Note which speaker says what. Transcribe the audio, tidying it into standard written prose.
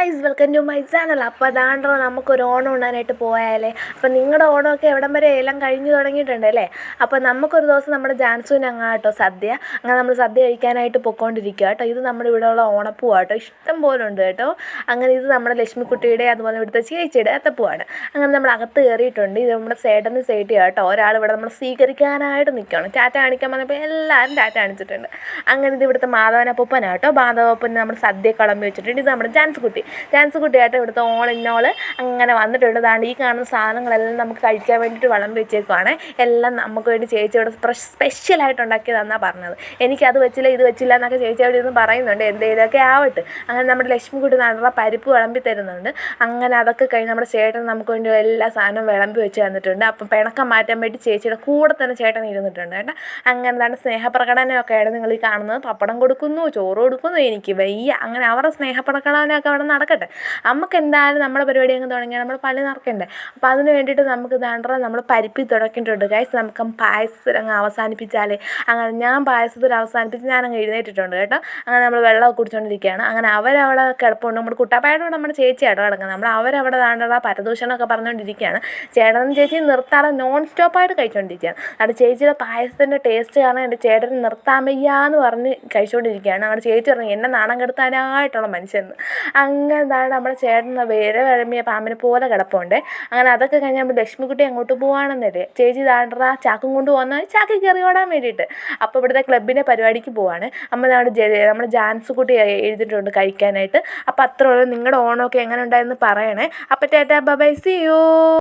Speaker 1: Guys, welcome to my channel. അപ്പോൾ അതാണ്ടോ നമുക്കൊരു ഓണം ഉണ്ണാനായിട്ട് പോയാലേ. അപ്പോൾ നിങ്ങളുടെ ഓണമൊക്കെ എവിടം വരെ എല്ലാം കഴിഞ്ഞു തുടങ്ങിയിട്ടുണ്ട് അല്ലേ. അപ്പോൾ നമുക്കൊരു ദിവസം നമ്മുടെ ജാൻസൂന് അങ്ങ് കേട്ടോ സദ്യ, അങ്ങനെ നമ്മൾ സദ്യ കഴിക്കാനായിട്ട് പൊയ്ക്കൊണ്ടിരിക്കുക കേട്ടോ. ഇത് നമ്മുടെ ഇവിടെയുള്ള ഓണപ്പൂവാണ് കേട്ടോ, ഇഷ്ടം പോലെ ഉണ്ട് കേട്ടോ. അങ്ങനെ ഇത് നമ്മുടെ ലക്ഷ്മിക്കുട്ടിയുടെ അതുപോലെ ഇവിടുത്തെ ചേച്ചിയുടെ അത്തപ്പൂവാണ്. അങ്ങനെ നമ്മൾ അകത്ത് കയറിയിട്ടുണ്ട്. ഇത് നമ്മുടെ സേട്ടന് സേട്ടി കേട്ടോ. ഒരാൾ ഇവിടെ നമ്മൾ സ്വീകരിക്കാനായിട്ട് നിൽക്കുകയാണ്. ടാറ്റ കാണിക്കാൻ വന്നപ്പോൾ എല്ലാവരും ടാറ്റ കാണിച്ചിട്ടുണ്ട്. അങ്ങനെ ഇത് ഇവിടുത്തെ മാധവനപ്പൂപ്പനാണ് കേട്ടോ. മാധവപ്പൻ നമ്മുടെ സദ്യ കളമ്പി വെച്ചിട്ടുണ്ട്. ഇത് നമ്മുടെ ജാൻസ് കുട്ടിയായിട്ട് ഇവിടുത്തെ ഓൾ ഇൻ ഓൾ അങ്ങനെ വന്നിട്ടുണ്ട്. അതാണ് ഈ കാണുന്ന സാധനങ്ങളെല്ലാം നമുക്ക് കഴിക്കാൻ വേണ്ടിയിട്ട് വിളമ്പി വെച്ചേക്കുവാണ്. എല്ലാം നമുക്ക് വേണ്ടി ചേച്ചി ഇവിടെ സ്പെഷ്യലായിട്ട് ഉണ്ടാക്കിയതെന്നാണ് പറഞ്ഞത്. എനിക്കത് വെച്ചില്ല ഇത് വെച്ചില്ല എന്നൊക്കെ ചേച്ചി അവിടെ ഇരുന്ന് പറയുന്നുണ്ട്. എന്തെങ്കിലുമൊക്കെ ആവട്ടെ. അങ്ങനെ നമ്മുടെ ലക്ഷ്മിക്കുട്ടി നടന്ന പരിപ്പ് വിളമ്പി തരുന്നുണ്ട്. അങ്ങനെ അതൊക്കെ കഴിഞ്ഞ് നമ്മുടെ ചേട്ടൻ നമുക്ക് വേണ്ടി എല്ലാ സാധനവും വിളമ്പി വെച്ച് തന്നിട്ടുണ്ട്. അപ്പം പിണക്കം മാറ്റാൻ വേണ്ടി ചേച്ചിയുടെ കൂടെ തന്നെ ചേട്ടൻ ഇരുന്നിട്ടുണ്ട് കേട്ടോ. അങ്ങനെ എന്താണ് സ്നേഹപ്രകടനമൊക്കെയാണ് നിങ്ങൾ ഈ കാണുന്നത്. പപ്പടം കൊടുക്കുന്നു, ചോറ് കൊടുക്കുന്നു, എനിക്ക് വയ്യ. അങ്ങനെ അവരുടെ സ്നേഹപ്രകടനമൊക്കെ അവിടെ നടക്കട്ടെ. നമുക്ക് എന്തായാലും നമ്മുടെ പരിപാടി അങ്ങ് തുടങ്ങിയാൽ നമ്മൾ പള്ളി നിറക്കണ്ടേ. അപ്പോൾ അതിന് വേണ്ടിയിട്ട് നമുക്ക് നമ്മൾ പരിപ്പിൽ തുടക്കിയിട്ടുണ്ട് ഗൈസ്. നമുക്ക് പായസത്തിൽ അങ്ങ് അവസാനിപ്പിച്ചാലേ. അങ്ങനെ ഞാൻ പായസത്തിൽ അവസാനിപ്പിച്ച് ഞാനങ്ങ് എഴുന്നേറ്റിട്ടുണ്ട് കേട്ടോ. അങ്ങനെ നമ്മൾ വെള്ളമൊക്കെ കുടിച്ചുകൊണ്ടിരിക്കുകയാണ്. അങ്ങനെ അവരവിടെ കിടപ്പുണ്ട്. നമ്മുടെ കുട്ടാപ്പായോട് നമ്മുടെ ചേച്ചിയാട്ടോ കിടക്കുന്നത്. അവരവിടെ താണ്ടുള്ള പരദൂഷണമൊക്കെ പറഞ്ഞുകൊണ്ടിരിക്കുകയാണ്. ചേട്ടനും ചേച്ചി നിർത്താതെ നോൺ സ്റ്റോപ്പായിട്ട് കഴിച്ചുകൊണ്ടിരിക്കുകയാണ്. അവിടെ ചേച്ചിയുടെ പായസത്തിൻ്റെ ടേസ്റ്റ് കാരണം എൻ്റെ ചേട്ടന് നിർത്താൻ വയ്യാന്ന് പറഞ്ഞ് കഴിച്ചുകൊണ്ടിരിക്കുകയാണ്. അവിടെ ചേച്ചി പറഞ്ഞു എന്നെ നാണം കെടുത്താനായിട്ടുള്ള മനുഷ്യൻ. അങ്ങനെ നമ്മുടെ ചേട്ടൻ വേറെ വഴമിയ പാമ്പിനെ പോലെ കിടപ്പുണ്ട്. അങ്ങനെ അതൊക്കെ കഴിഞ്ഞ് നമ്മൾ ലക്ഷ്മിക്കുട്ടി അങ്ങോട്ട് പോവുകയാണെന്നല്ലേ. ചേച്ചി താണ്ടറ ചാക്കും കൊണ്ട് പോകുന്ന ചാക്കി കയറി ഓടാൻ വേണ്ടിയിട്ട്. അപ്പോൾ ഇവിടുത്തെ ക്ലബിൻ്റെ പരിപാടിക്ക് പോവാണ്. നമ്മൾ നമ്മുടെ ജാൻസ് കുട്ടി എഴുതിയിട്ടുണ്ട് കഴിക്കാനായിട്ട്. അപ്പോൾ അത്രേ ഉള്ളൂ. നിങ്ങളുടെ ഓണമൊക്കെ എങ്ങനെ ഉണ്ടായെന്ന് പറയണേ. അപ്പോൾ ടാറ്റാ ബൈ, സീ യു.